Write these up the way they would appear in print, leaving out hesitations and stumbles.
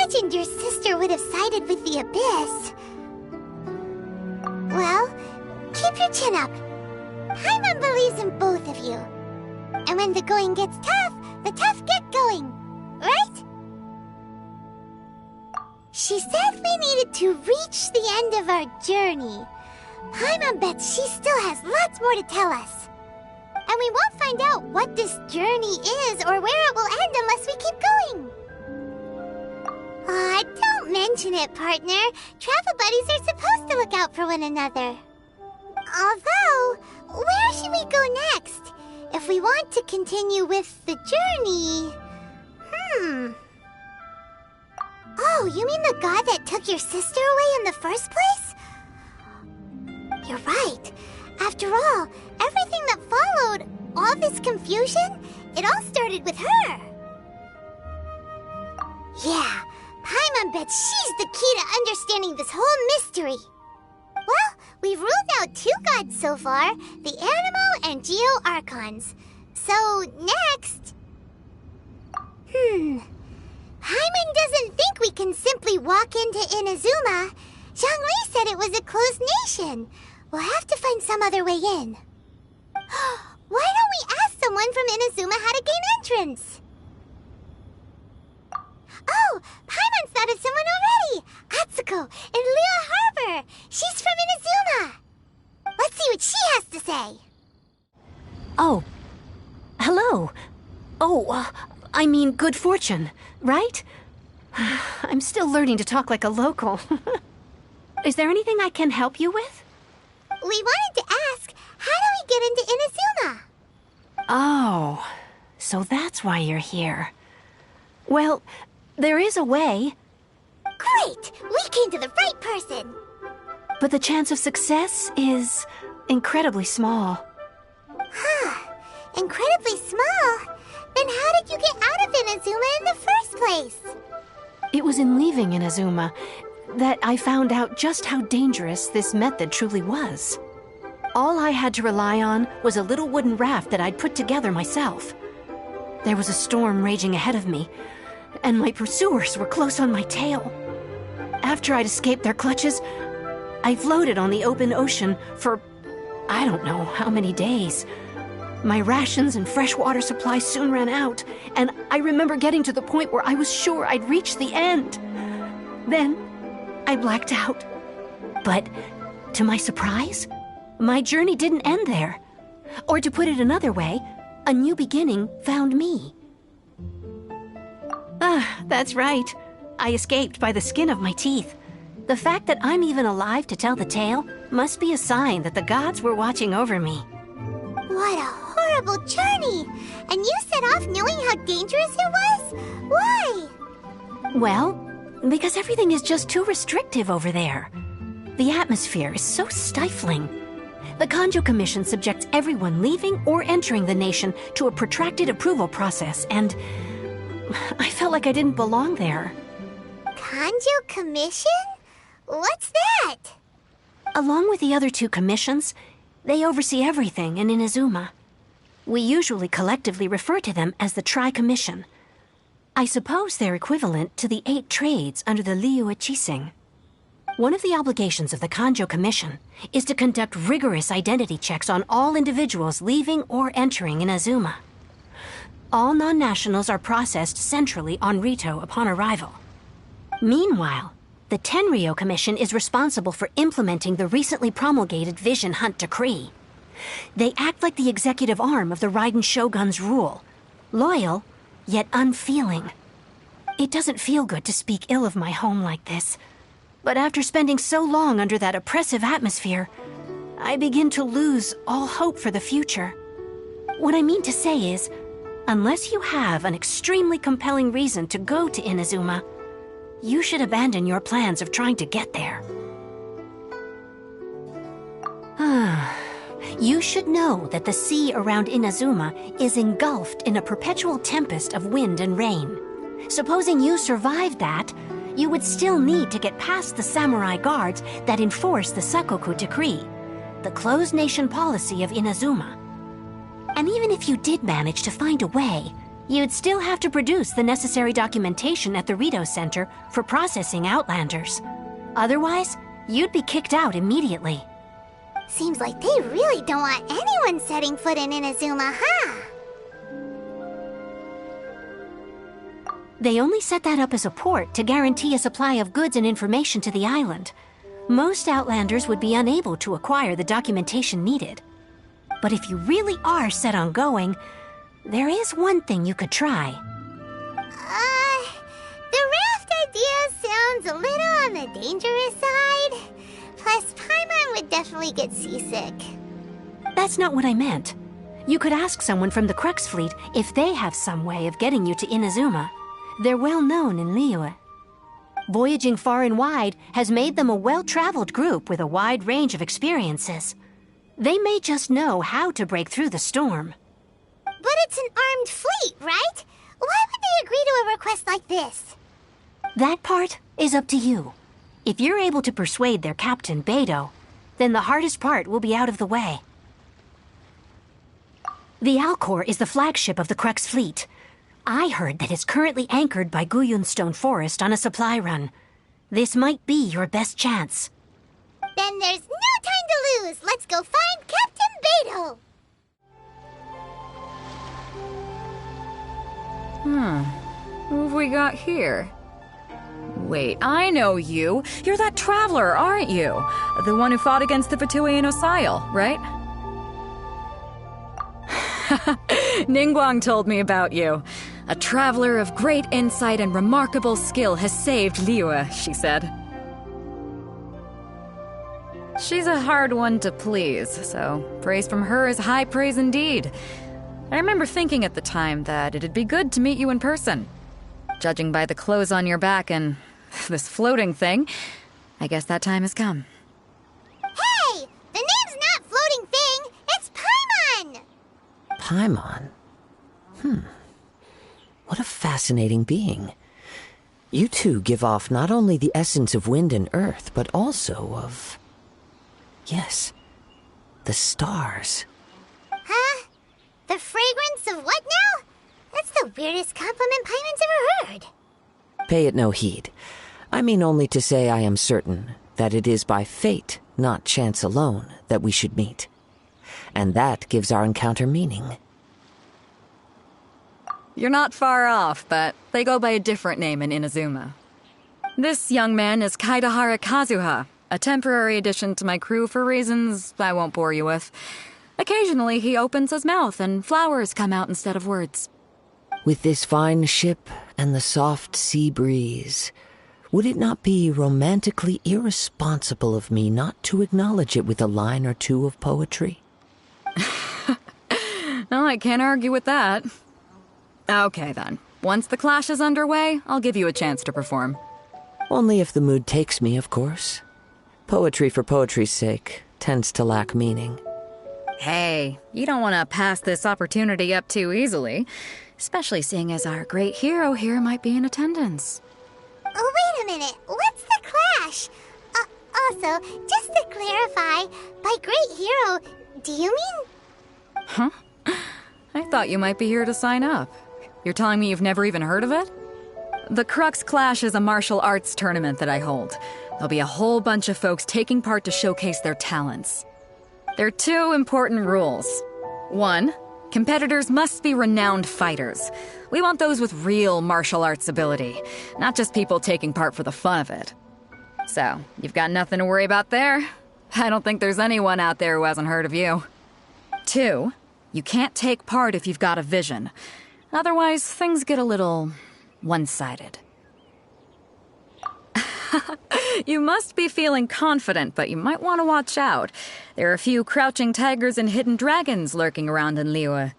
imagined your sister would have sided with the Abyss. Well, keep your chin up. Paimon believes in both of you. And when the going gets tough, the tough get going. Right? She said we needed to reach the end of our journey. Paimon bets she still has lots more to tell us. And we won't find out what this journey is or where it will end unless we keep going. Aw, don't mention it, partner. Travel buddies are supposed to look out for one another. Although, where should we go next? If we want to continue with the journey... Oh, you mean the god that took your sister away in the first place? You're right. After all, everything that followed, all this confusion, it all started with her. Yeah, Paimon bets she's the key to understanding this whole mystery. Well, we've ruled out 2 gods so far, the Animo and Geo Archons. So, next... Paimon doesn't think we can simply walk into Inazuma. Zhongli said it was a closed nation. We'll have to find some other way in. Why don't we ask someone from Inazuma how to gain entrance? Oh, Paimon's thought of someone already! Atsuko in Liyue Harbor! She's from Inazuma! Let's see what she has to say! Oh. Hello. Oh, I mean good fortune, right? I'm still learning to talk like a local. Is there anything I can help you with? We wanted to ask, how do we get into Inazuma? Oh, so that's why you're here. Well, there is a way. Great! We came to the right person! But the chance of success is incredibly small. Huh. Incredibly small? Then how did you get out of Inazuma in the first place? It was in leaving Inazuma that I found out just how dangerous this method truly was. All I had to rely on was a little wooden raft that I'd put together myself. There was a storm raging ahead of me, and my pursuers were close on my tail. After I'd escaped their clutches, I floated on the open ocean for I don't know how many days. My rations and freshwater supply soon ran out, and I remember getting to the point where I was sure I'd reached the end. Then, I blacked out. But, to my surprise, my journey didn't end there. Or to put it another way, a new beginning found me. That's right. I escaped by the skin of my teeth. The fact that I'm even alive to tell the tale must be a sign that the gods were watching over me. What a horrible journey! And you set off knowing how dangerous it was? Why? Well, because everything is just too restrictive over there. The atmosphere is so stifling. The Kanjo Commission subjects everyone leaving or entering the nation to a protracted approval process, and I felt like I didn't belong there. Kanjo Commission? What's that? Along with the other 2 commissions, they oversee everything in Inazuma. We usually collectively refer to them as the Tri-Commission. I suppose they're equivalent to the 8 trades under the Liyue Chising. One of the obligations of the Kanjo Commission is to conduct rigorous identity checks on all individuals leaving or entering Inazuma. All non-nationals are processed centrally on Rito upon arrival. Meanwhile, the Tenryo Commission is responsible for implementing the recently promulgated Vision Hunt Decree. They act like the executive arm of the Raiden Shogun's rule, loyal, yet unfeeling. It doesn't feel good to speak ill of my home like this, but after spending so long under that oppressive atmosphere, I begin to lose all hope for the future. What I mean to say is, unless you have an extremely compelling reason to go to Inazuma, you should abandon your plans of trying to get there. You should know that the sea around Inazuma is engulfed in a perpetual tempest of wind and rain. Supposing you survived that, you would still need to get past the samurai guards that enforce the Sakoku Decree, the closed nation policy of Inazuma. And even if you did manage to find a way, You'd still have to produce the necessary documentation at the Rito Center for processing Outlanders. Otherwise, you'd be kicked out immediately. Seems like they really don't want anyone setting foot in Inazuma, huh? They only set that up as a port to guarantee a supply of goods and information to the island. Most Outlanders would be unable to acquire the documentation needed. But if you really are set on going, there is one thing you could try. The raft idea sounds a little on the dangerous side. Plus, Paimon would definitely get seasick. That's not what I meant. You could ask someone from the Crux Fleet if they have some way of getting you to Inazuma. They're well known in Liyue. Voyaging far and wide has made them a well-traveled group with a wide range of experiences. They may just know how to break through the storm. But it's an armed fleet, right? Why would they agree to a request like this? That part is up to you. If you're able to persuade their captain, Beidou, then the hardest part will be out of the way. The Alcor is the flagship of the Crux Fleet. I heard that it's currently anchored by Guyunstone Forest on a supply run. This might be your best chance. Then there's no time to lose. Let's go find Captain Beidou. Who have we got here? Wait, I know you. You're that traveler, aren't you? The one who fought against the Fatui and Osile, right? Ningguang told me about you. A traveler of great insight and remarkable skill has saved Liyue, she said. She's a hard one to please, so praise from her is high praise indeed. I remember thinking at the time that it'd be good to meet you in person. Judging by the clothes on your back and this floating thing, I guess that time has come. Hey! The name's not Floating Thing, it's Paimon! Paimon? What a fascinating being. You two give off not only the essence of wind and earth, but also of... yes, the stars. Huh? The fragrance of what now? That's the weirdest compliment Paimon's ever heard. Pay it no heed. I mean only to say I am certain that it is by fate, not chance alone, that we should meet. And that gives our encounter meaning. You're not far off, but they go by a different name in Inazuma. This young man is Kaidahara Kazuha, a temporary addition to my crew for reasons I won't bore you with. Occasionally he opens his mouth and flowers come out instead of words. With this fine ship and the soft sea breeze, would it not be romantically irresponsible of me not to acknowledge it with a line or two of poetry? No, I can't argue with that. Okay then. Once the clash is underway, I'll give you a chance to perform. Only if the mood takes me, of course. Poetry for poetry's sake tends to lack meaning. Hey, you don't want to pass this opportunity up too easily, especially seeing as our great hero here might be in attendance. Oh, wait a minute. What's the clash? Also, just to clarify, by great hero, do you mean... Huh? I thought you might be here to sign up. You're telling me you've never even heard of it? The Crux Clash is a martial arts tournament that I hold. There'll be a whole bunch of folks taking part to showcase their talents. There are two important rules. 1, competitors must be renowned fighters. We want those with real martial arts ability, not just people taking part for the fun of it. So, you've got nothing to worry about there. I don't think there's anyone out there who hasn't heard of you. 2, you can't take part if you've got a vision. Otherwise, things get a little one-sided. You must be feeling confident, but you might want to watch out. There are a few crouching tigers and hidden dragons lurking around in Liyue.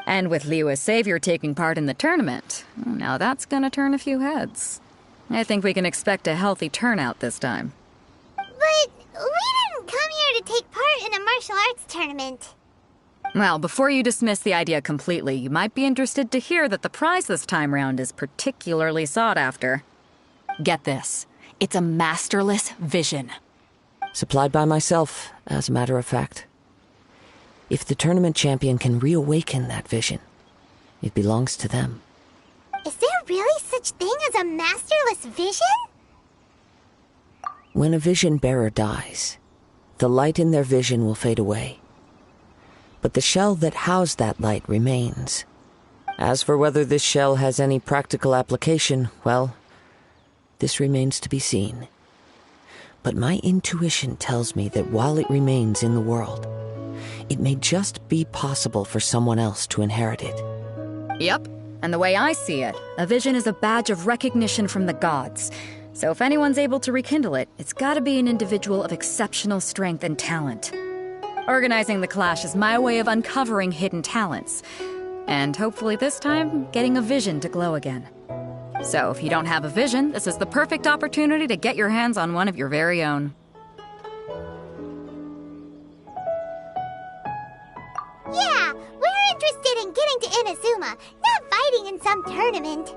And with Liyue's savior taking part in the tournament, now that's gonna turn a few heads. I think we can expect a healthy turnout this time. But we didn't come here to take part in a martial arts tournament. Well, before you dismiss the idea completely, you might be interested to hear that the prize this time round is particularly sought after. Get this. It's a masterless vision. Supplied by myself, as a matter of fact. If the tournament champion can reawaken that vision, It belongs to them. Is there really such thing as a masterless vision? When a vision bearer dies, the light in their vision will fade away. But the shell that housed that light remains. As for whether this shell has any practical application, well, this remains to be seen. But my intuition tells me that while it remains in the world, it may just be possible for someone else to inherit it. Yep, and the way I see it, a vision is a badge of recognition from the gods. So if anyone's able to rekindle it, it's gotta be an individual of exceptional strength and talent. Organizing the clash is my way of uncovering hidden talents. And hopefully this time, getting a vision to glow again. So if you don't have a vision, this is the perfect opportunity to get your hands on one of your very own. Yeah, we're interested in getting to Inazuma, not fighting in some tournament.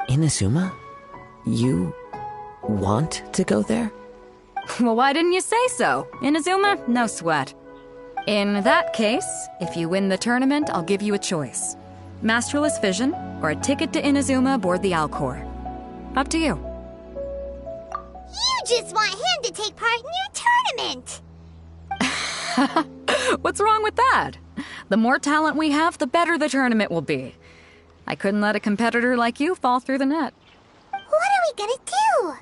Inazuma? You want to go there? Well, why didn't you say so? Inazuma? No sweat. In that case, if you win the tournament, I'll give you a choice. Masterless Vision, or a ticket to Inazuma aboard the Alcor. Up to you. You just want him to take part in your tournament! What's wrong with that? The more talent we have, the better the tournament will be. I couldn't let a competitor like you fall through the net. What are we gonna do?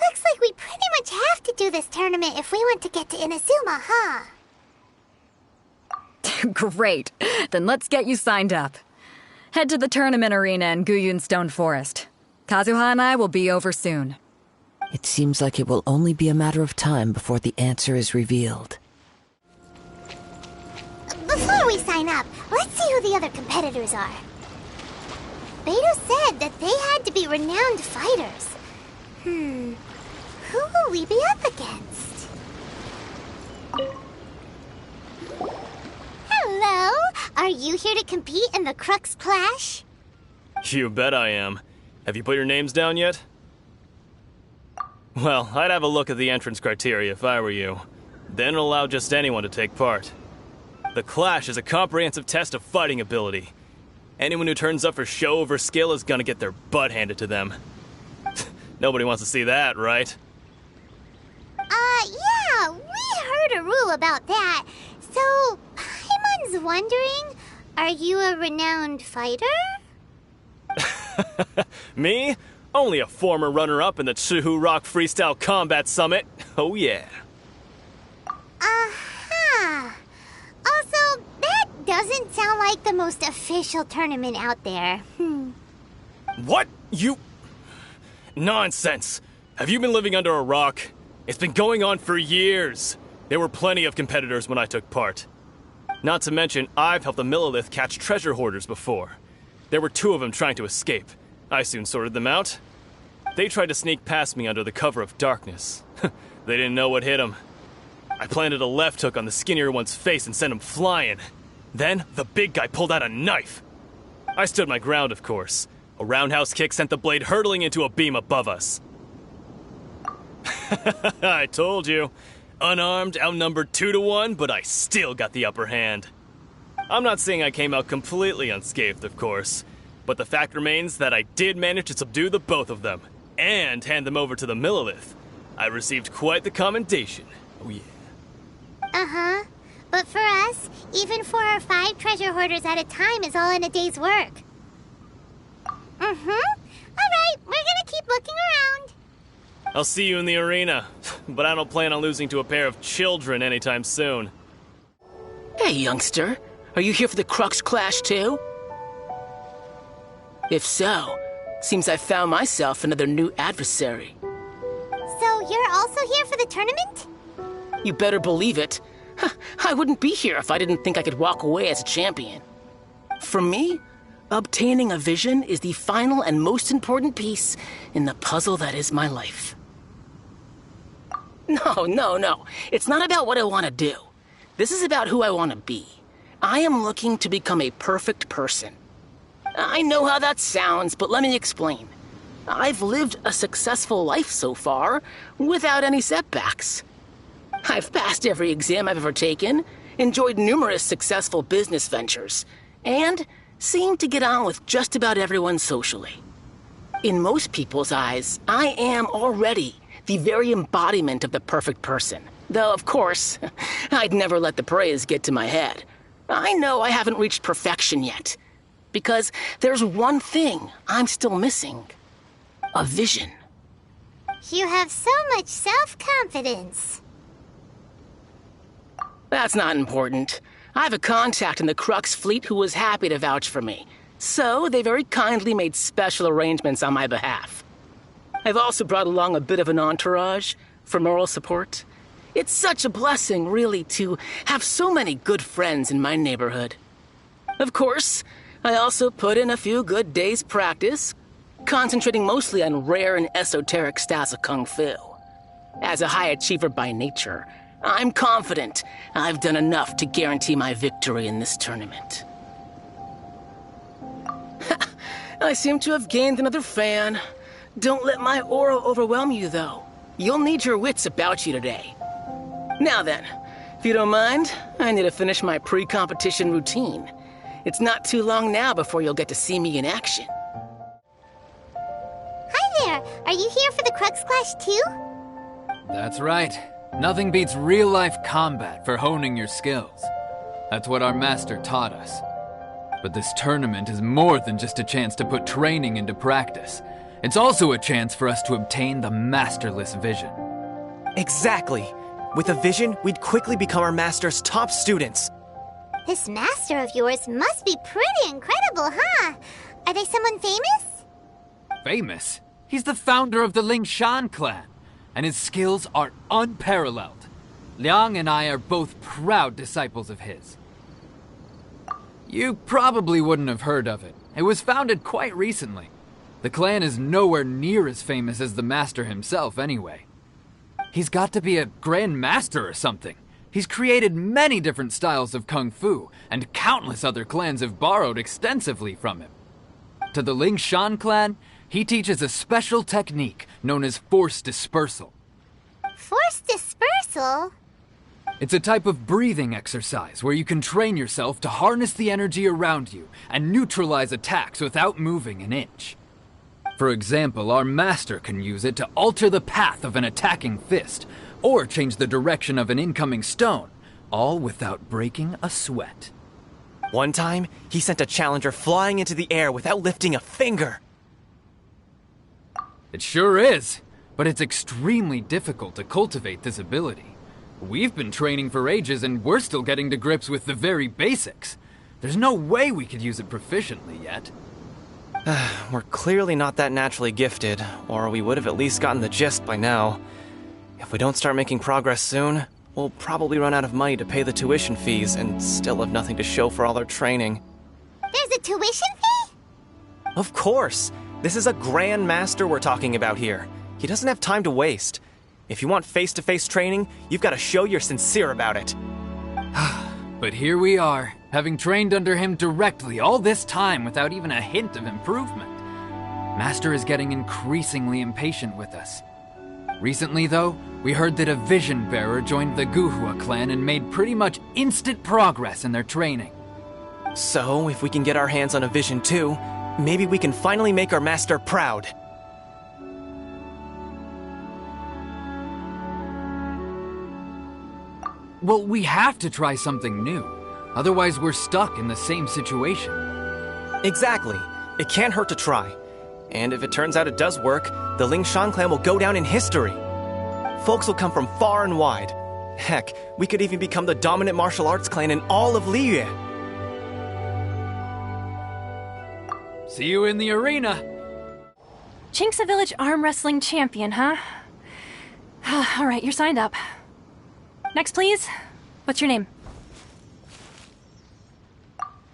Looks like we pretty much have to do this tournament if we want to get to Inazuma, huh? Great. Then let's get you signed up. Head to the tournament arena in Guyun Stone Forest. Kazuha and I will be over soon. It seems like it will only be a matter of time before the answer is revealed. Before we sign up, let's see who the other competitors are. Beto said that they had to be renowned fighters. Who will we be up against? Hello? Are you here to compete in the Crux Clash? You bet I am. Have you put your names down yet? Well, I'd have a look at the entrance criteria if I were you. Then it'll allow just anyone to take part. The Clash is a comprehensive test of fighting ability. Anyone who turns up for show over skill is gonna get their butt handed to them. Nobody wants to see that, right? Yeah, we heard a rule about that. So, Paimon's wondering, are you a renowned fighter? Me? Only a former runner-up in the Chihu Rock Freestyle Combat Summit. Oh yeah. Also, that doesn't sound like the most official tournament out there. What? You... Nonsense. Have you been living under a rock? It's been going on for years. There were plenty of competitors when I took part. Not to mention, I've helped the Millilith catch treasure hoarders before. There were 2 of them trying to escape. I soon sorted them out. They tried to sneak past me under the cover of darkness. They didn't know what hit them. I planted a left hook on the skinnier one's face and sent him flying. Then, the big guy pulled out a knife. I stood my ground, of course. A roundhouse kick sent the blade hurtling into a beam above us. I told you. Unarmed, outnumbered 2-1, but I still got the upper hand. I'm not saying I came out completely unscathed, of course, but the fact remains that I did manage to subdue the both of them, and hand them over to the Millilith. I received quite the commendation. Oh yeah. But for us, even 4 or 5 treasure hoarders at a time is all in a day's work. Alright, we're gonna keep looking around. I'll see you in the arena, but I don't plan on losing to a pair of children anytime soon. Hey, youngster. Are you here for the Crux Clash, too? If so, seems I've found myself another new adversary. So you're also here for the tournament? You better believe it. I wouldn't be here if I didn't think I could walk away as a champion. For me, obtaining a vision is the final and most important piece in the puzzle that is my life. No. It's not about what I want to do. This is about who I want to be. I am looking to become a perfect person. I know how that sounds, but let me explain. I've lived a successful life so far, without any setbacks. I've passed every exam I've ever taken, enjoyed numerous successful business ventures, and seem to get on with just about everyone socially. In most people's eyes, I am already the very embodiment of the perfect person. Though, of course, I'd never let the praise get to my head. I know I haven't reached perfection yet, because there's one thing I'm still missing. A vision. You have so much self-confidence. That's not important. I have a contact in the Crux fleet who was happy to vouch for me, so they very kindly made special arrangements on my behalf. I've also brought along a bit of an entourage for moral support. It's such a blessing, really, to have so many good friends in my neighborhood. Of course, I also put in a few good days' practice, concentrating mostly on rare and esoteric styles of Kung Fu. As a high achiever by nature, I'm confident I've done enough to guarantee my victory in this tournament. I seem to have gained another fan. Don't let my aura overwhelm you, though. You'll need your wits about you today. Now then, if you don't mind, I need to finish my pre-competition routine. It's not too long now before you'll get to see me in action. Hi there! Are you here for the Crux Clash too? That's right. Nothing beats real-life combat for honing your skills. That's what our master taught us. But this tournament is more than just a chance to put training into practice. It's also a chance for us to obtain the masterless vision. Exactly. With a vision, we'd quickly become our master's top students. This master of yours must be pretty incredible, huh? Are they someone famous? Famous? He's the founder of the Lingshan clan, and his skills are unparalleled. Liang and I are both proud disciples of his. You probably wouldn't have heard of it. It was founded quite recently. The clan is nowhere near as famous as the master himself, anyway. He's got to be a grand master or something. He's created many different styles of Kung Fu, and countless other clans have borrowed extensively from him. To the Lingshan clan, he teaches a special technique known as force dispersal. Force dispersal? It's a type of breathing exercise where you can train yourself to harness the energy around you and neutralize attacks without moving an inch. For example, our master can use it to alter the path of an attacking fist, or change the direction of an incoming stone, all without breaking a sweat. One time, he sent a challenger flying into the air without lifting a finger. It sure is, but it's extremely difficult to cultivate this ability. We've been training for ages and we're still getting to grips with the very basics. There's no way we could use it proficiently yet. We're clearly not that naturally gifted, or we would have at least gotten the gist by now. If we don't start making progress soon, we'll probably run out of money to pay the tuition fees and still have nothing to show for all our training. There's a tuition fee? Of course! This is a Grand Master we're talking about here. He doesn't have time to waste. If you want face-to-face training, you've got to show you're sincere about it. But here we are, having trained under him directly all this time without even a hint of improvement. Master is getting increasingly impatient with us. Recently, though, we heard that a vision bearer joined the Guhua clan and made pretty much instant progress in their training. So, if we can get our hands on a vision too, maybe we can finally make our master proud. Well, we have to try something new. Otherwise, we're stuck in the same situation. Exactly. It can't hurt to try. And if it turns out it does work, the Lingshan clan will go down in history. Folks will come from far and wide. Heck, we could even become the dominant martial arts clan in all of Liyue. See you in the arena. Chinksa Village arm wrestling champion, huh? All right, you're signed up. Next, please. What's your name?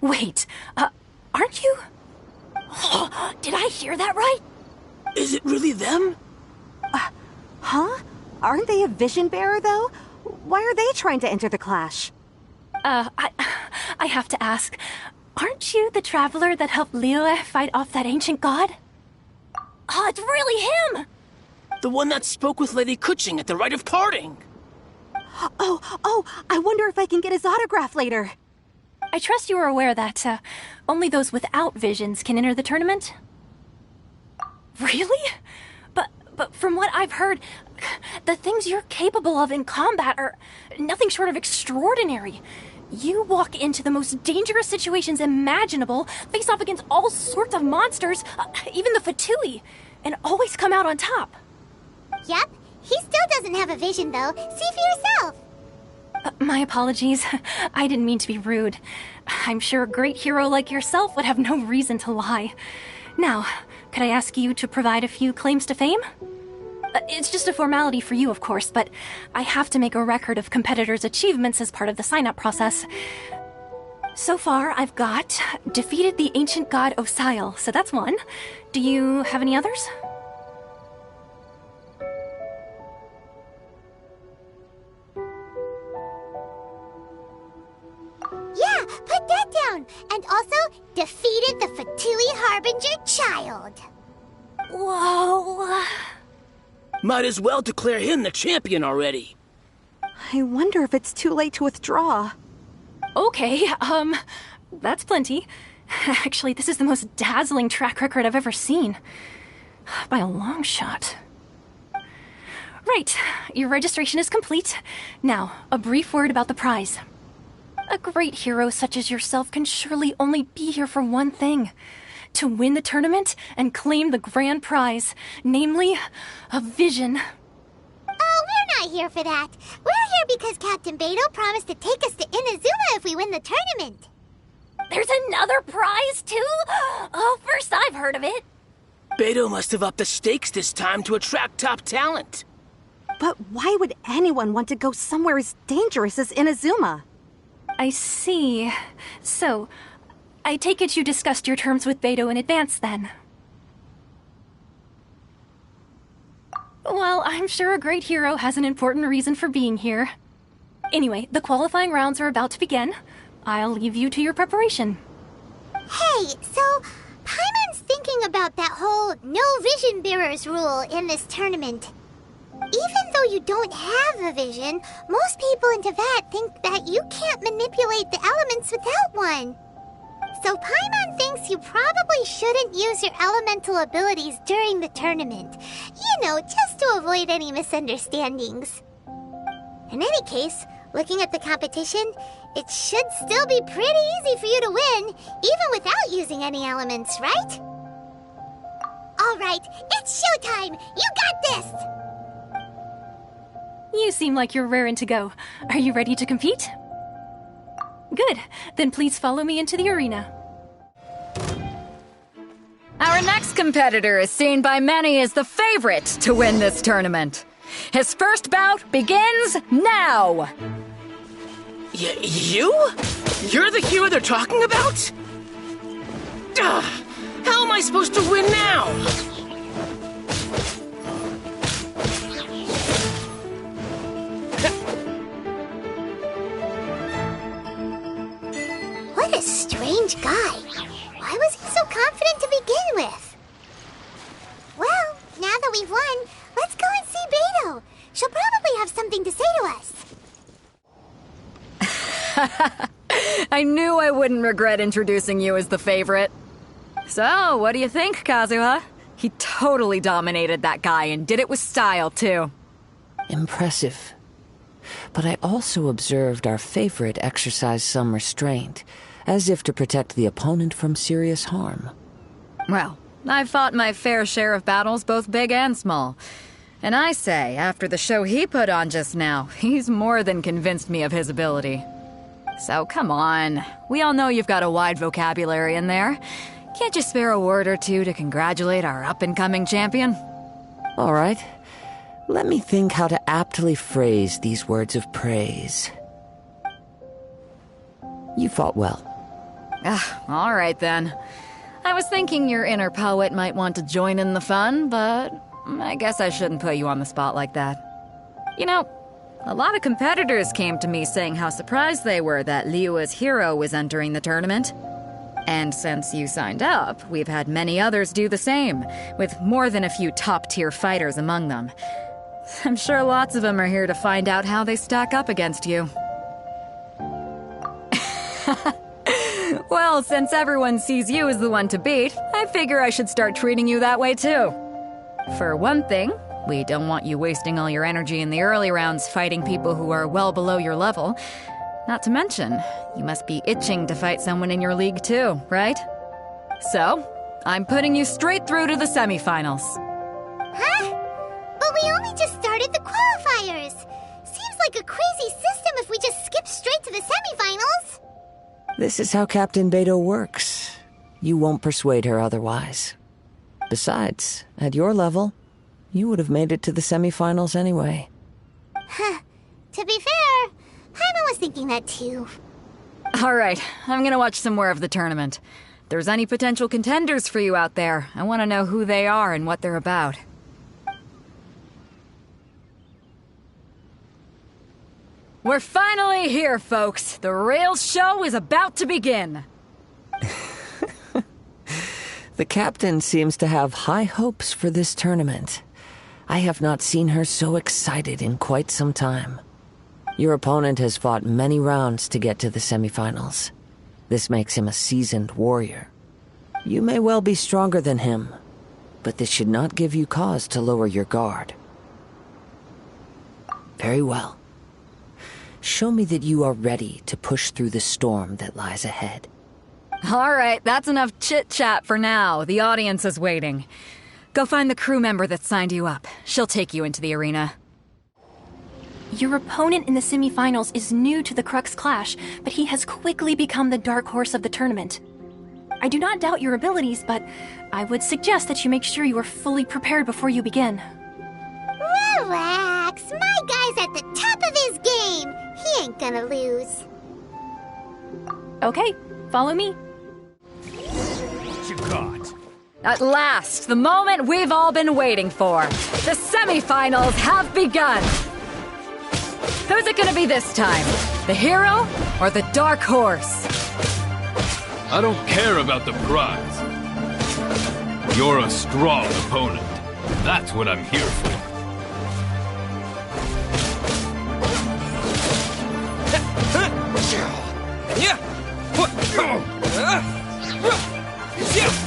Wait, aren't you? Did I hear that right? Is it really them? Huh? Aren't they a vision bearer, though? Why are they trying to enter the clash? I have to ask. Aren't you the traveler that helped Liyue fight off that ancient god? Oh, it's really him! The one that spoke with Lady Kuching at the rite of parting. Oh, I wonder if I can get his autograph later. I trust you are aware that only those without visions can enter the tournament? Really? But from what I've heard, the things you're capable of in combat are nothing short of extraordinary. You walk into the most dangerous situations imaginable, face off against all sorts of monsters, even the Fatui, and always come out on top. Yep, he still doesn't have a vision though. See for yourself. My apologies. I didn't mean to be rude. I'm sure a great hero like yourself would have no reason to lie. Now, could I ask you to provide a few claims to fame? It's just a formality for you, of course, but I have to make a record of competitors' achievements as part of the sign-up process. So far, I've got defeated the ancient god Osile, so that's one. Do you have any others? Yeah, put that down. And also, defeated the Fatui Harbinger child. Whoa. Might as well declare him the champion already. I wonder if it's too late to withdraw. Okay, that's plenty. Actually, this is the most dazzling track record I've ever seen. By a long shot. Right, your registration is complete. Now, a brief word about the prize. A great hero such as yourself can surely only be here for one thing. To win the tournament and claim the grand prize, namely, a vision. Oh, we're not here for that. We're here because Captain Beto promised to take us to Inazuma if we win the tournament. There's another prize, too? Oh, first I've heard of it. Beto must have upped the stakes this time to attract top talent. But why would anyone want to go somewhere as dangerous as Inazuma? I see. So, I take it you discussed your terms with Beto in advance, then? Well, I'm sure a great hero has an important reason for being here. Anyway, the qualifying rounds are about to begin. I'll leave you to your preparation. Hey, so Paimon's thinking about that whole no vision bearers rule in this tournament. Even though you don't have a vision, most people in Teyvat think that you can't manipulate the elements without one. So Paimon thinks you probably shouldn't use your elemental abilities during the tournament. You know, just to avoid any misunderstandings. In any case, looking at the competition, it should still be pretty easy for you to win, even without using any elements, right? Alright, it's showtime! You got this! You seem like you're raring to go. Are you ready to compete? Good. Then please follow me into the arena. Our next competitor is seen by many as the favorite to win this tournament. His first bout begins now! You? You're the hero they're talking about? Ugh, how am I supposed to win now? What a strange guy. Why was he so confident to begin with? Well, now that we've won, let's go and see Beto. She'll probably have something to say to us. I knew I wouldn't regret introducing you as the favorite. So, what do you think, Kazuha? He totally dominated that guy and did it with style, too. Impressive. But I also observed our favorite exercise some restraint, as if to protect the opponent from serious harm. Well, I've fought my fair share of battles, both big and small. And I say, after the show he put on just now, he's more than convinced me of his ability. So come on, we all know you've got a wide vocabulary in there. Can't you spare a word or two to congratulate our up-and-coming champion? All right. Let me think how to aptly phrase these words of praise. You fought well. All right then. I was thinking your inner poet might want to join in the fun, but I guess I shouldn't put you on the spot like that. You know, a lot of competitors came to me saying how surprised they were that Liyue's hero was entering the tournament. And since you signed up, we've had many others do the same, with more than a few top-tier fighters among them. I'm sure lots of them are here to find out how they stack up against you. Well, since everyone sees you as the one to beat, I figure I should start treating you that way too. For one thing, we don't want you wasting all your energy in the early rounds fighting people who are well below your level. Not to mention, you must be itching to fight someone in your league too, right? So, I'm putting you straight through to the semifinals. Huh? But we only just started the qualifiers. Seems like a crazy system if we just skip straight to the semifinals. This is how Captain Beto works. You won't persuade her otherwise. Besides, at your level, you would have made it to the semifinals anyway. Huh. To be fair, Paimon was thinking that too. Alright, I'm gonna watch some more of the tournament. If there's any potential contenders for you out there, I want to know who they are and what they're about. We're finally here, folks. The Rails show is about to begin. The captain seems to have high hopes for this tournament. I have not seen her so excited in quite some time. Your opponent has fought many rounds to get to the semifinals. This makes him a seasoned warrior. You may well be stronger than him, but this should not give you cause to lower your guard. Very well. Show me that you are ready to push through the storm that lies ahead. Alright, that's enough chit-chat for now. The audience is waiting. Go find the crew member that signed you up. She'll take you into the arena. Your opponent in the semifinals is new to the Crux Clash, but he has quickly become the dark horse of the tournament. I do not doubt your abilities, but I would suggest that you make sure you are fully prepared before you begin. Relax. My guy's at the top of his game. He ain't gonna lose. Okay, follow me. What you got? At last, the moment we've all been waiting for. The semifinals have begun. Who's it gonna be this time? The hero or the dark horse? I don't care about the prize. You're a strong opponent. That's what I'm here for.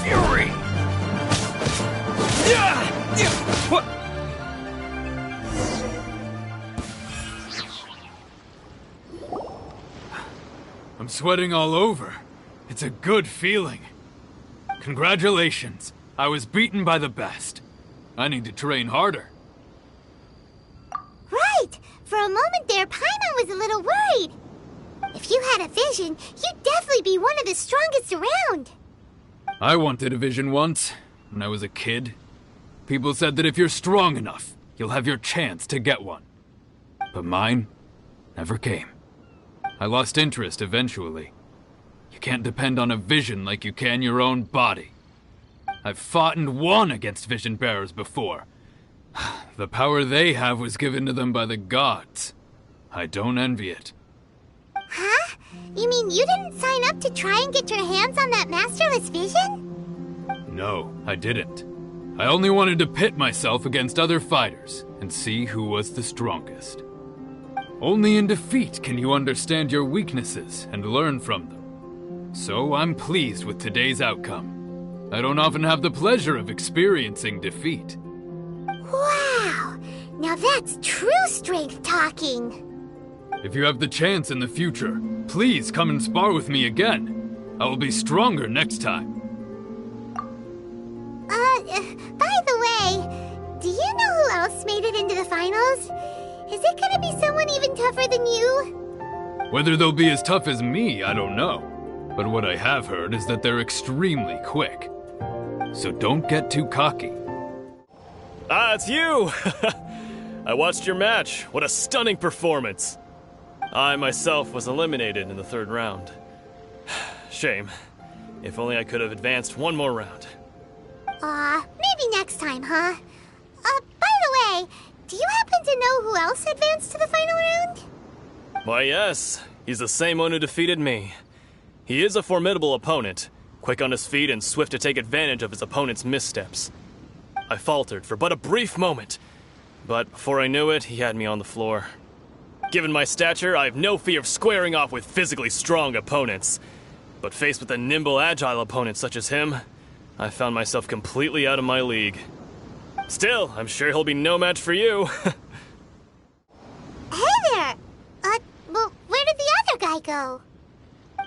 Fury! What? I'm sweating all over. It's a good feeling. Congratulations. I was beaten by the best. I need to train harder. Right. For a moment there, Paimon was a little worried. If you had a vision, you'd definitely be one of the strongest around. I wanted a vision once, when I was a kid. People said that if you're strong enough, you'll have your chance to get one. But mine never came. I lost interest eventually. You can't depend on a vision like you can your own body. I've fought and won against vision bearers before. The power they have was given to them by the gods. I don't envy it. Huh? You mean you didn't sign up to try and get your hands on that masterless vision? No, I didn't. I only wanted to pit myself against other fighters and see who was the strongest. Only in defeat can you understand your weaknesses and learn from them. So I'm pleased with today's outcome. I don't often have the pleasure of experiencing defeat. Wow! Now that's true strength talking. If you have the chance in the future, please come and spar with me again. I will be stronger next time. By the way, do you know who else made it into the finals? Is it gonna be someone even tougher than you? Whether they'll be as tough as me, I don't know. But what I have heard is that they're extremely quick. So don't get too cocky. Ah, it's you! I watched your match. What a stunning performance. I myself was eliminated in the third round. Shame. If only I could have advanced one more round. Maybe next time, huh? By the way, do you happen to know who else advanced to the final round? Why, yes. He's the same one who defeated me. He is a formidable opponent, quick on his feet and swift to take advantage of his opponent's missteps. I faltered for but a brief moment, but before I knew it, he had me on the floor. Given my stature, I have no fear of squaring off with physically strong opponents. But faced with a nimble, agile opponent such as him, I found myself completely out of my league. Still, I'm sure he'll be no match for you. Hey there! Well, where did the other guy go?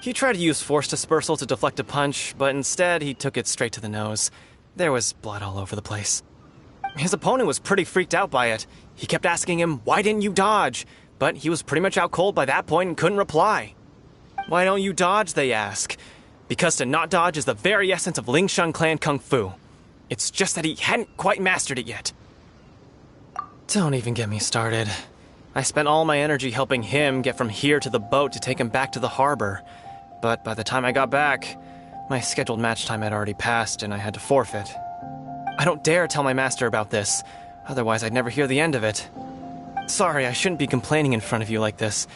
He tried to use force dispersal to deflect a punch, but instead he took it straight to the nose. There was blood all over the place. His opponent was pretty freaked out by it. He kept asking him, "Why didn't you dodge?" But he was pretty much out cold by that point and couldn't reply. "Why don't you dodge?" they ask. Because to not dodge is the very essence of Lingshan clan kung fu. It's just that he hadn't quite mastered it yet. Don't even get me started. I spent all my energy helping him get from here to the boat to take him back to the harbor. But by the time I got back, my scheduled match time had already passed and I had to forfeit. I don't dare tell my master about this, otherwise I'd never hear the end of it. Sorry, I shouldn't be complaining in front of you like this.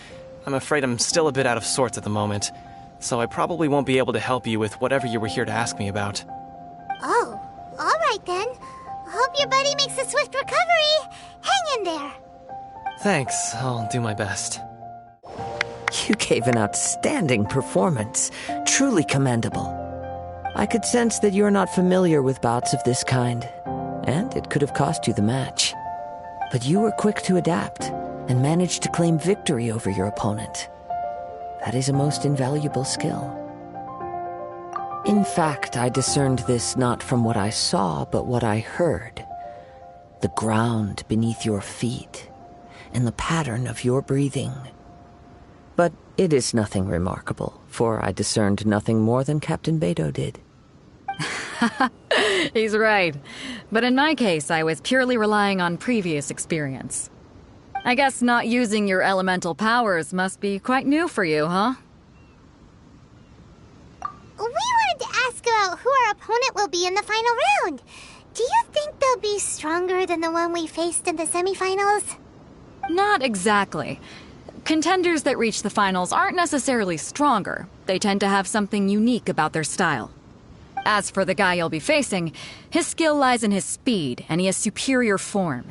I'm afraid I'm still a bit out of sorts at the moment, so I probably won't be able to help you with whatever you were here to ask me about. Oh, alright then. Hope your buddy makes a swift recovery. Hang in there. Thanks, I'll do my best. You gave an outstanding performance. Truly commendable. I could sense that you're not familiar with bouts of this kind, and it could have cost you the match. But you were quick to adapt, and managed to claim victory over your opponent. That is a most invaluable skill. In fact, I discerned this not from what I saw, but what I heard. The ground beneath your feet, and the pattern of your breathing. But it is nothing remarkable, for I discerned nothing more than Captain Beto did. He's right. But in my case, I was purely relying on previous experience. I guess not using your elemental powers must be quite new for you, huh? We wanted to ask about who our opponent will be in the final round. Do you think they'll be stronger than the one we faced in the semifinals? Not exactly. Contenders that reach the finals aren't necessarily stronger. They tend to have something unique about their style. As for the guy you'll be facing, his skill lies in his speed, and he has superior form.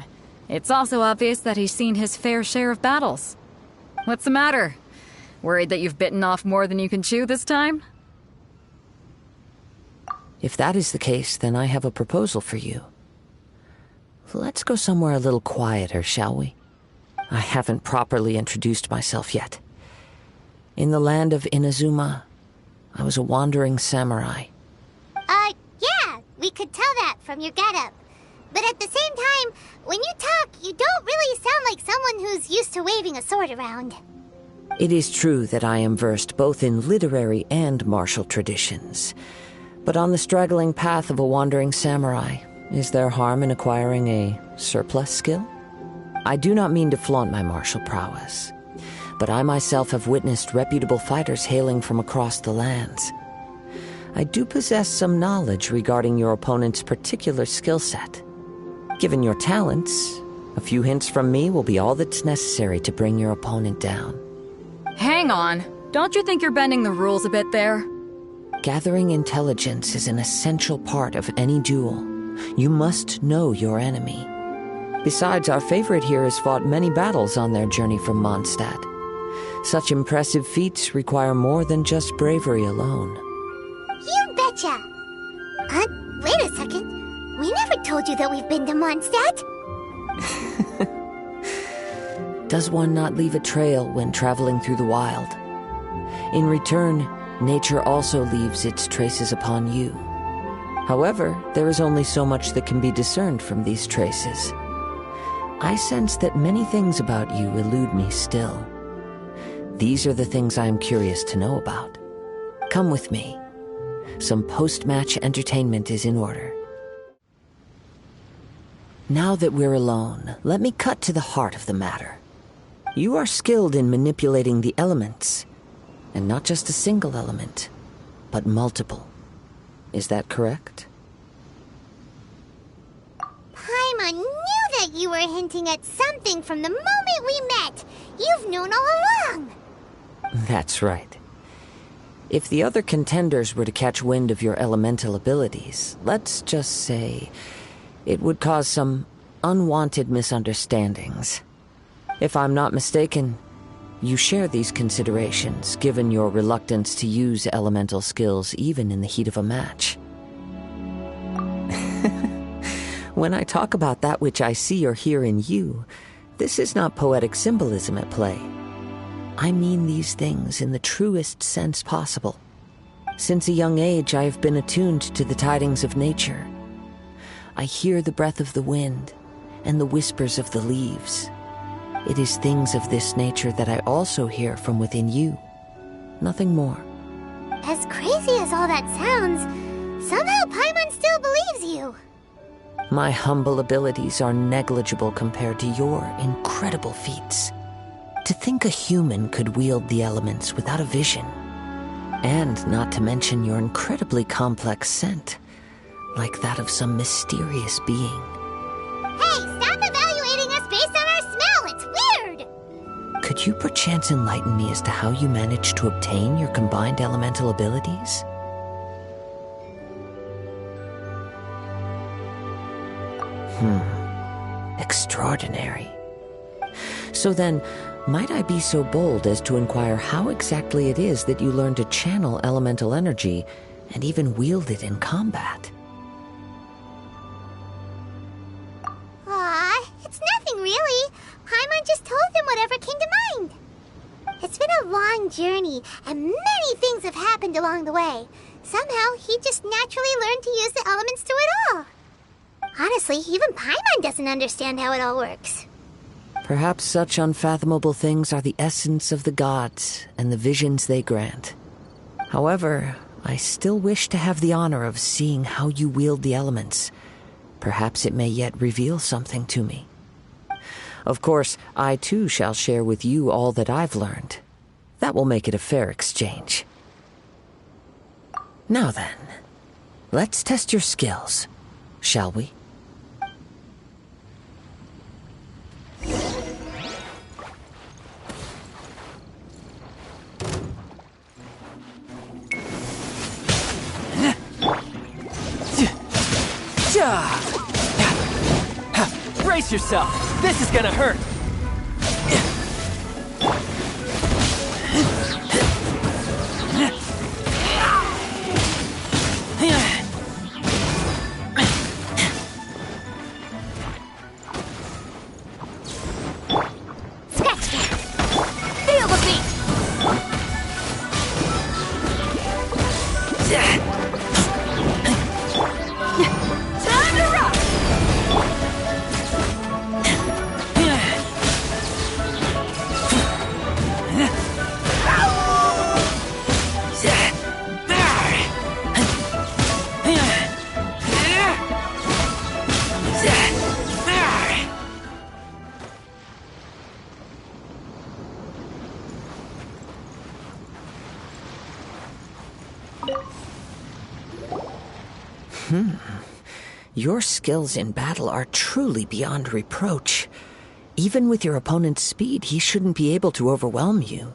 It's also obvious that he's seen his fair share of battles. What's the matter? Worried that you've bitten off more than you can chew this time? If that is the case, then I have a proposal for you. Let's go somewhere a little quieter, shall we? I haven't properly introduced myself yet. In the land of Inazuma, I was a wandering samurai. Yeah, we could tell that from your getup. But at the same time, when you talk, you don't really sound like someone who's used to waving a sword around. It is true that I am versed both in literary and martial traditions. But on the straggling path of a wandering samurai, is there harm in acquiring a surplus skill? I do not mean to flaunt my martial prowess, but I myself have witnessed reputable fighters hailing from across the lands. I do possess some knowledge regarding your opponent's particular skill set. Given your talents, a few hints from me will be all that's necessary to bring your opponent down. Hang on. Don't you think you're bending the rules a bit there? Gathering intelligence is an essential part of any duel. You must know your enemy. Besides, our favorite here has fought many battles on their journey from Mondstadt. Such impressive feats require more than just bravery alone. You betcha! Wait a second. We never told you that we've been to Mondstadt. Does one not leave a trail when traveling through the wild? In return, nature also leaves its traces upon you. However, there is only so much that can be discerned from these traces. I sense that many things about you elude me still. These are the things I am curious to know about. Come with me. Some post-match entertainment is in order. Now that we're alone, let me cut to the heart of the matter. You are skilled in manipulating the elements, and not just a single element, but multiple. Is that correct? Paimon knew that you were hinting at something from the moment we met. You've known all along. That's right. If the other contenders were to catch wind of your elemental abilities, let's just say it would cause some unwanted misunderstandings. If I'm not mistaken, You share these considerations, given your reluctance to use elemental skills even in the heat of a match. When I talk about that which I see or hear in you, this is not poetic symbolism at play. I mean these things in the truest sense possible. Since a young age, I have been attuned to the tidings of nature. I hear the breath of the wind and the whispers of the leaves. It is things of this nature that I also hear from within you. Nothing more. As crazy as all that sounds, somehow Paimon still believes you. My humble abilities are negligible compared to your incredible feats. To think a human could wield the elements without a vision. And not to mention your incredibly complex scent, like that of some mysterious being. Hey, stop evaluating us based on our smell! It's weird! Could you perchance enlighten me as to how you managed to obtain your combined elemental abilities? Extraordinary. So then, might I be so bold as to inquire how exactly it is that you learn to channel elemental energy and even wield it in combat? Aw, it's nothing really. Paimon just told him whatever came to mind. It's been a long journey, and many things have happened along the way. Somehow, he just naturally learned to use the elements through it all. Honestly, even Paimon doesn't understand how it all works. Perhaps such unfathomable things are the essence of the gods and the visions they grant. However, I still wish to have the honor of seeing how you wield the elements. Perhaps it may yet reveal something to me. Of course, I too shall share with you all that I've learned. That will make it a fair exchange. Now then, let's test your skills, shall we? Brace yourself! This is gonna hurt! Scratch that! Feel the beat! Time to rock! Your skills in battle are truly beyond reproach. Even with your opponent's speed, he shouldn't be able to overwhelm you.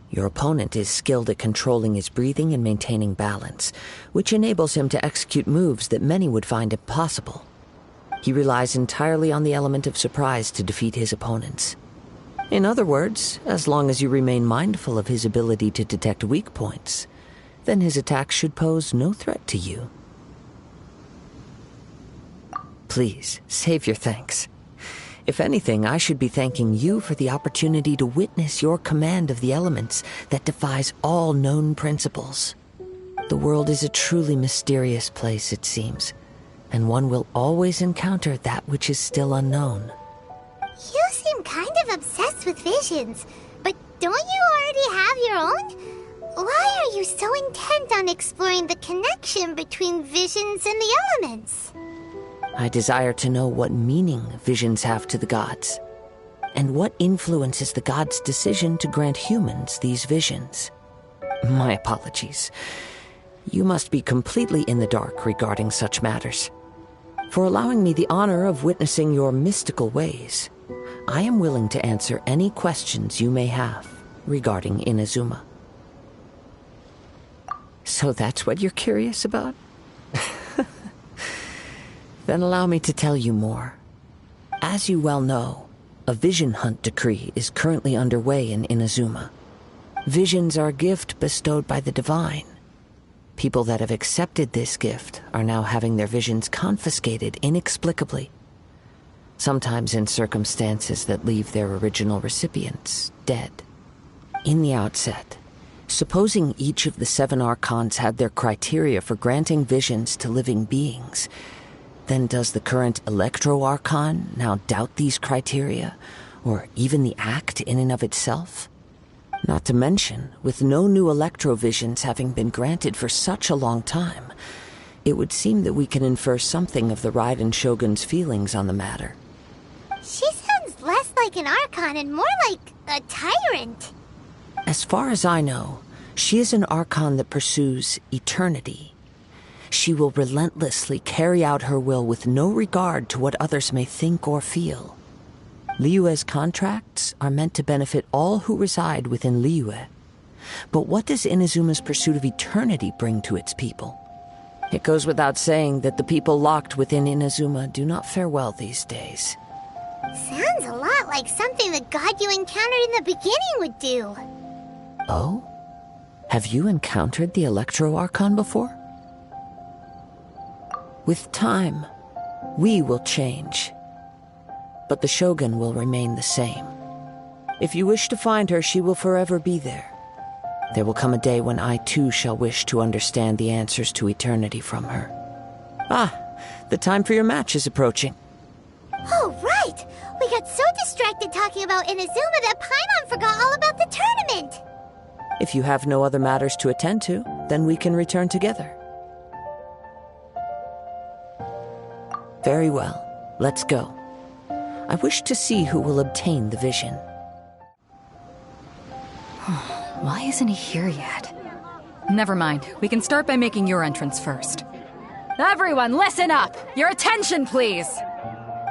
Your opponent is skilled at controlling his breathing and maintaining balance, which enables him to execute moves that many would find impossible. He relies entirely on the element of surprise to defeat his opponents. In other words, as long as you remain mindful of his ability to detect weak points, then his attacks should pose no threat to you. Please, save your thanks. If anything, I should be thanking you for the opportunity to witness your command of the elements that defies all known principles. The world is a truly mysterious place, it seems, and one will always encounter that which is still unknown. You seem kind of obsessed with visions, but don't you already have your own? Why are you so intent on exploring the connection between visions and the elements? I desire to know what meaning visions have to the gods, and what influences the gods' decision to grant humans these visions. My apologies. You must be completely in the dark regarding such matters. For allowing me the honor of witnessing your mystical ways, I am willing to answer any questions you may have regarding Inazuma. So that's what you're curious about? Then allow me to tell you more. As you well know, A vision hunt decree is currently underway in Inazuma. Visions are a gift bestowed by the divine. People that have accepted this gift are now having their visions confiscated inexplicably, sometimes in circumstances that leave their original recipients dead. In the outset, supposing each of the 7 archons had their criteria for granting visions to living beings, then does the current Electro-Archon now doubt these criteria, or even the act in and of itself? Not to mention, with no new Electro-Visions having been granted for such a long time, it would seem that we can infer something of the Raiden Shogun's feelings on the matter. She sounds less like an Archon and more like a tyrant. As far as I know, she is an Archon that pursues eternity. She will relentlessly carry out her will with no regard to what others may think or feel. Liyue's contracts are meant to benefit all who reside within Liyue. But what does Inazuma's pursuit of eternity bring to its people? It goes without saying that the people locked within Inazuma do not fare well these days. Sounds a lot like something the god you encountered in the beginning would do. Oh? Have you encountered the Electro-Archon before? With time, we will change. But the Shogun will remain the same. If you wish to find her, she will forever be there. There will come a day when I too shall wish to understand the answers to eternity from her. Ah, the time for your match is approaching. Oh, right! We got so distracted talking about Inazuma that Paimon forgot all about the tournament! If you have no other matters to attend to, then we can return together. Very well, let's go. I wish to see who will obtain the vision. Why isn't he here yet? Never mind. We can start by making your entrance first. Everyone, listen up! Your attention, please!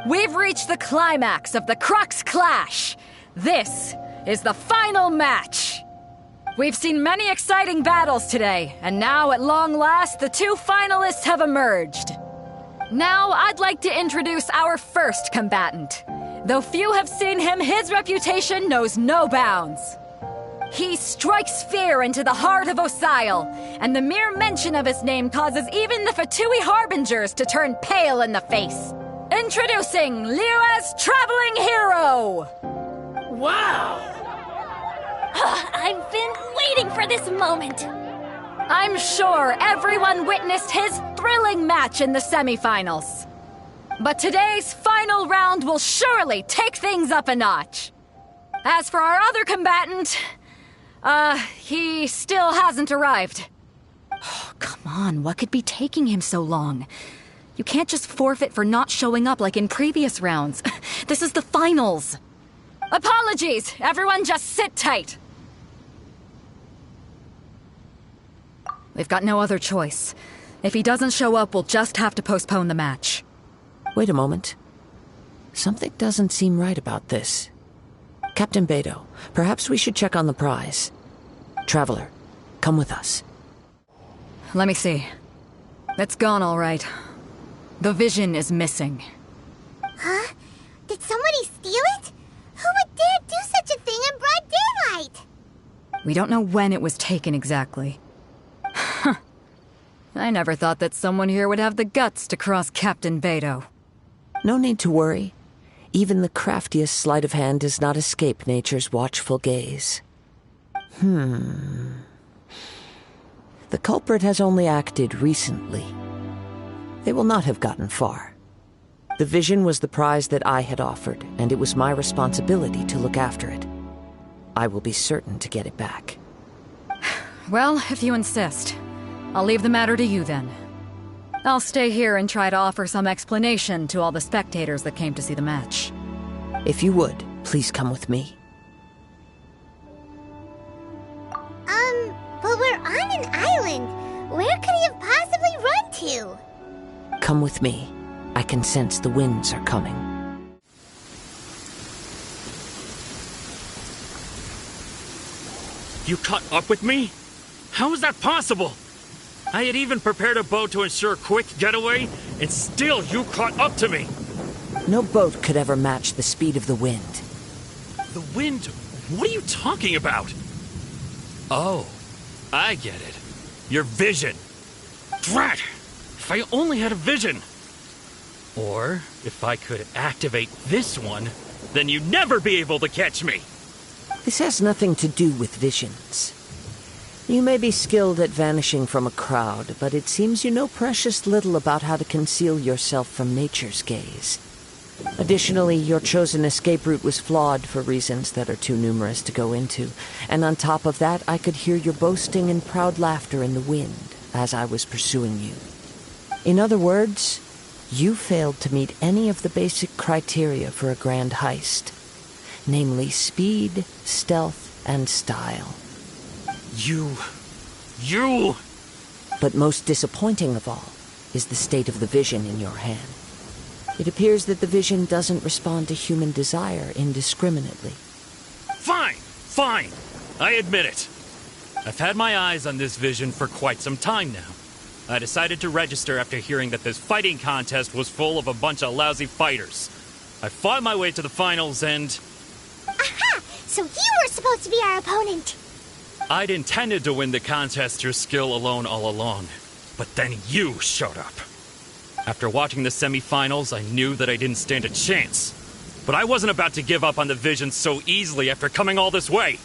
We've reached the climax of the Crux Clash! This is the final match! We've seen many exciting battles today, and now, at long last, the 2 finalists have emerged. Now, I'd like to introduce our first combatant. Though few have seen him, his reputation knows no bounds. He strikes fear into the heart of Osile, and the mere mention of his name causes even the Fatui Harbingers to turn pale in the face. Introducing Liyue's traveling hero! Wow! I've been waiting for this moment! I'm sure everyone witnessed his thrilling match in the semifinals. But today's final round will surely take things up a notch. As for our other combatant, he still hasn't arrived. Oh, come on, what could be taking him so long? You can't just forfeit for not showing up like in previous rounds. This is the finals. Apologies, everyone just sit tight. We've got no other choice. If he doesn't show up, we'll just have to postpone the match. Wait a moment. Something doesn't seem right about this. Captain Beidou, perhaps we should check on the prize. Traveler, come with us. Let me see. It's gone all right. The vision is missing. Huh? Did somebody steal it? Who would dare do such a thing in broad daylight? We don't know when it was taken exactly. I never thought that someone here would have the guts to cross Captain Beidou. No need to worry. Even the craftiest sleight of hand does not escape nature's watchful gaze. The culprit has only acted recently. They will not have gotten far. The vision was the prize that I had offered, and it was my responsibility to look after it. I will be certain to get it back. Well, if you insist. I'll leave the matter to you then. I'll stay here and try to offer some explanation to all the spectators that came to see the match. If you would, please come with me. But we're on an island. Where could he have possibly run to? Come with me. I can sense the winds are coming. You caught up with me? How is that possible? I had even prepared a boat to ensure a quick getaway, and still you caught up to me. No boat could ever match the speed of the wind. The wind? What are you talking about? Oh, I get it. Your vision. Drat! If I only had a vision. Or, if I could activate this one, then you'd never be able to catch me. This has nothing to do with visions. You may be skilled at vanishing from a crowd, but it seems you know precious little about how to conceal yourself from nature's gaze. Additionally, your chosen escape route was flawed for reasons that are too numerous to go into, and on top of that, I could hear your boasting and proud laughter in the wind as I was pursuing you. In other words, you failed to meet any of the basic criteria for a grand heist, namely speed, stealth, and style. You... But most disappointing of all is the state of the vision in your hand. It appears that the vision doesn't respond to human desire indiscriminately. Fine. I admit it. I've had my eyes on this vision for quite some time now. I decided to register after hearing that this fighting contest was full of a bunch of lousy fighters. I fought my way to the finals and... Aha! So you were supposed to be our opponent! I'd intended to win the contest through skill alone all along. But then you showed up. After watching the semi-finals, I knew that I didn't stand a chance. But I wasn't about to give up on the vision so easily after coming all this way.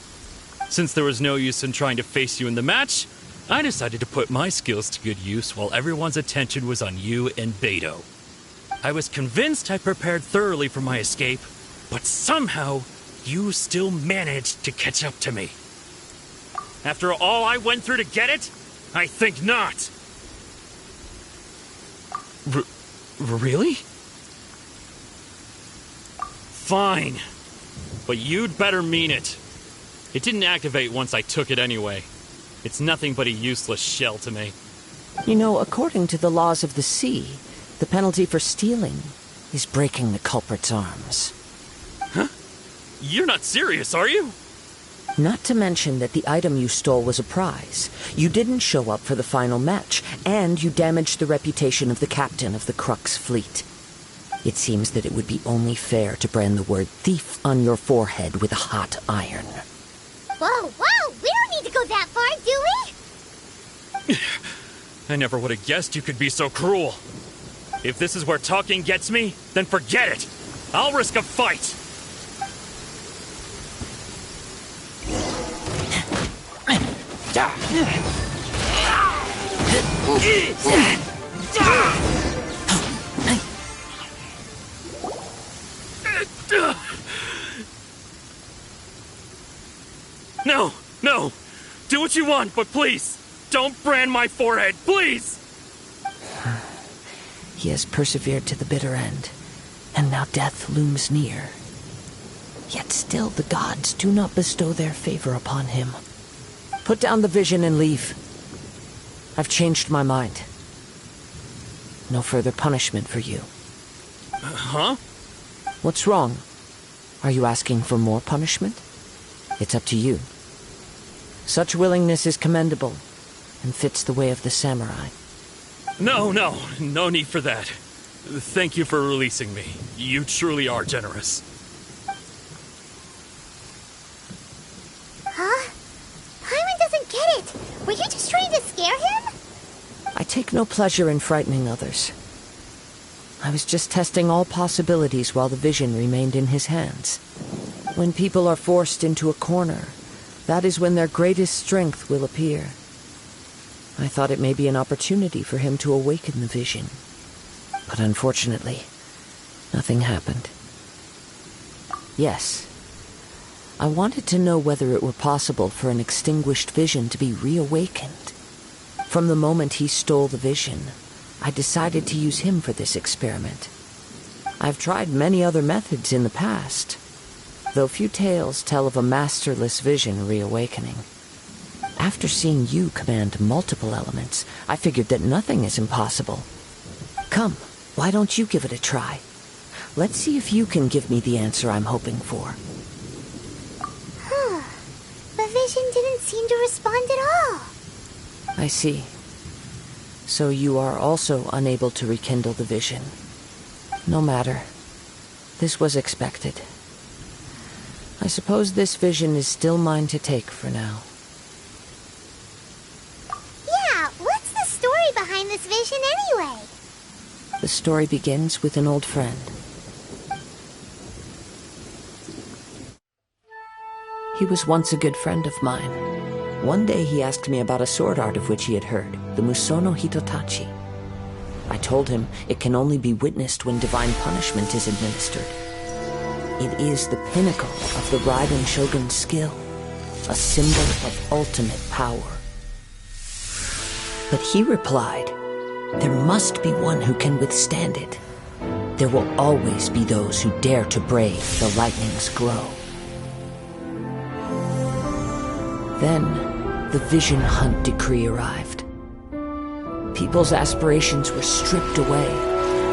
Since there was no use in trying to face you in the match, I decided to put my skills to good use while everyone's attention was on you and Beto. I was convinced I prepared thoroughly for my escape, but somehow you still managed to catch up to me. After all I went through to get it? I think not. Really? Fine. But you'd better mean it. It didn't activate once I took it anyway. It's nothing but a useless shell to me. You know, according to the laws of the sea, the penalty for stealing is breaking the culprit's arms. Huh? You're not serious, are you? Not to mention that the item you stole was a prize. You didn't show up for the final match, and you damaged the reputation of the captain of the Crux fleet. It seems that it would be only fair to brand the word thief on your forehead with a hot iron. Whoa! We don't need to go that far, do we? I never would have guessed you could be so cruel. If this is where talking gets me, then forget it. I'll risk a fight. No! Do what you want, but please, don't brand my forehead, please! He has persevered to the bitter end, and now death looms near. Yet still the gods do not bestow their favor upon him. Put down the vision and leave. I've changed my mind. No further punishment for you. Huh? What's wrong? Are you asking for more punishment? It's up to you. Such willingness is commendable, and fits the way of the samurai. No need for that. Thank you for releasing me. You truly are generous. Huh? Paimon doesn't get it. Were you just trying to scare him? I take no pleasure in frightening others. I was just testing all possibilities while the vision remained in his hands. When people are forced into a corner, that is when their greatest strength will appear. I thought it may be an opportunity for him to awaken the vision. But unfortunately, nothing happened. Yes, I wanted to know whether it were possible for an extinguished vision to be reawakened. From the moment he stole the vision, I decided to use him for this experiment. I've tried many other methods in the past, though few tales tell of a masterless vision reawakening. After seeing you command multiple elements, I figured that nothing is impossible. Come, why don't you give it a try? Let's see if you can give me the answer I'm hoping for. The vision didn't seem to respond at all. I see. So you are also unable to rekindle the vision. No matter. This was expected. I suppose this vision is still mine to take for now. Yeah, what's the story behind this vision anyway? The story begins with an old friend. He was once a good friend of mine. One day he asked me about a sword art of which he had heard, the Musono Hitotachi. I told him it can only be witnessed when divine punishment is administered. It is the pinnacle of the Raiden Shogun's skill, a symbol of ultimate power. But he replied, there must be one who can withstand it. There will always be those who dare to brave the lightning's glow. Then, the Vision Hunt decree arrived. People's aspirations were stripped away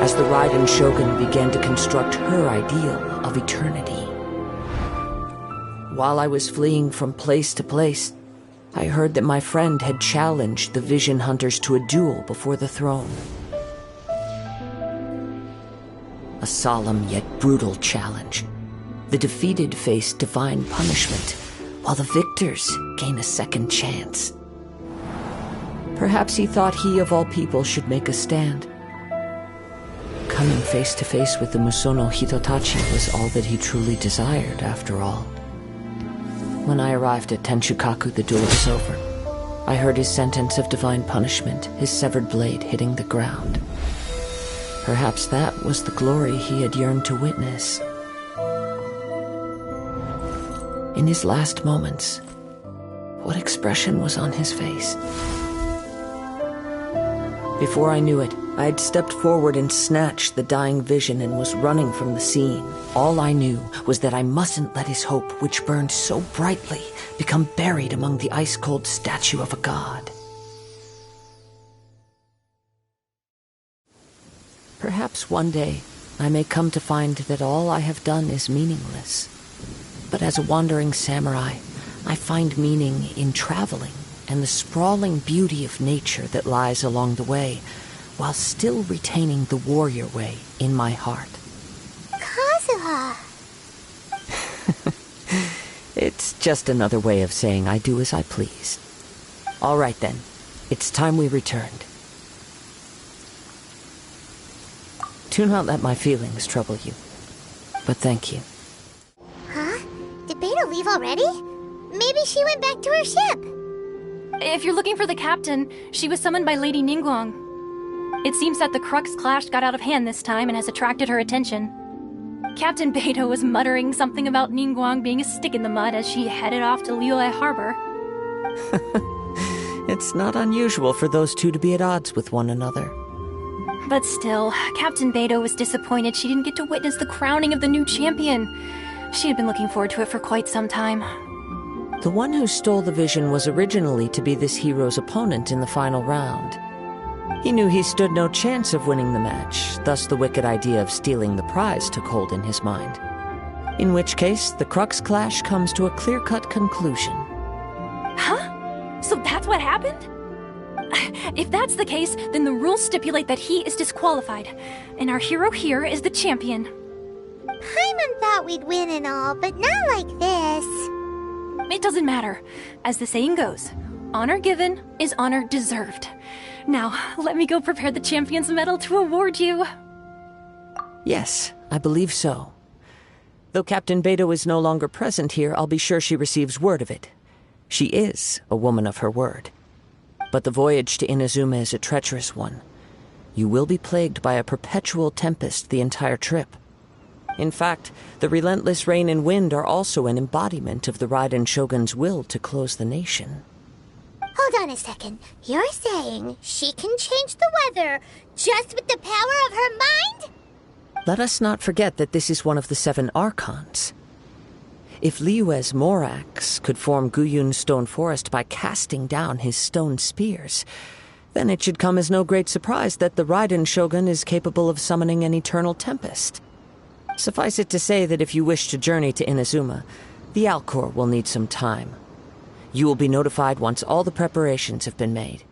as the Raiden Shogun began to construct her ideal of eternity. While I was fleeing from place to place, I heard that my friend had challenged the Vision Hunters to a duel before the throne. A solemn yet brutal challenge. The defeated face divine punishment, while the victors gain a second chance. Perhaps he thought he of all people should make a stand. Coming face to face with the Musono Hitotachi was all that he truly desired, after all. When I arrived at Tenshukaku, the duel was over. I heard his sentence of divine punishment, his severed blade hitting the ground. Perhaps that was the glory he had yearned to witness. In his last moments, what expression was on his face? Before I knew it, I had stepped forward and snatched the dying vision and was running from the scene. All I knew was that I mustn't let his hope, which burned so brightly, become buried among the ice-cold statue of a god. Perhaps one day I may come to find that all I have done is meaningless. But as a wandering samurai, I find meaning in traveling and the sprawling beauty of nature that lies along the way, while still retaining the warrior way in my heart. Kazuha! It's just another way of saying I do as I please. All right then, it's time we returned. Do not let my feelings trouble you, but thank you. Huh? Did Beta leave already? Maybe she went back to her ship. If you're looking for the captain, she was summoned by Lady Ningguang. It seems that the Crux clash got out of hand this time and has attracted her attention. Captain Beto was muttering something about Ningguang being a stick in the mud as she headed off to Liyue Harbor. It's not unusual for those two to be at odds with one another. But still, Captain Beto was disappointed she didn't get to witness the crowning of the new champion. She had been looking forward to it for quite some time. The one who stole the vision was originally to be this hero's opponent in the final round. He knew he stood no chance of winning the match, thus the wicked idea of stealing the prize took hold in his mind. In which case, the Crux clash comes to a clear-cut conclusion. Huh? So that's what happened? If that's the case, then the rules stipulate that he is disqualified, and our hero here is the champion. Paimon thought we'd win and all, but not like this. It doesn't matter. As the saying goes, honor given is honor deserved. Now, let me go prepare the champion's medal to award you. Yes, I believe so. Though Captain Beto is no longer present here, I'll be sure she receives word of it. She is a woman of her word. But the voyage to Inazuma is a treacherous one. You will be plagued by a perpetual tempest the entire trip. In fact, the relentless rain and wind are also an embodiment of the Raiden Shogun's will to close the nation. Hold on a second. You're saying she can change the weather just with the power of her mind? Let us not forget that this is one of the 7 Archons. If Liyue's Morax could form Guyun's stone forest by casting down his stone spears, then it should come as no great surprise that the Raiden Shogun is capable of summoning an eternal tempest. Suffice it to say that if you wish to journey to Inazuma, the Alcor will need some time. You will be notified once all the preparations have been made.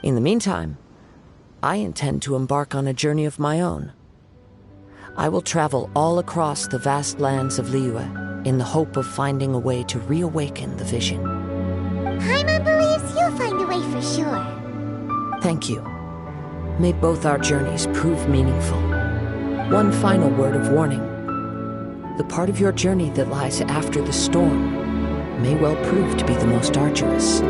In the meantime, I intend to embark on a journey of my own. I will travel all across the vast lands of Liyue, in the hope of finding a way to reawaken the vision. Paimon believes you'll find a way for sure. Thank you. May both our journeys prove meaningful. One final word of warning. The part of your journey that lies after the storm may well prove to be the most arduous.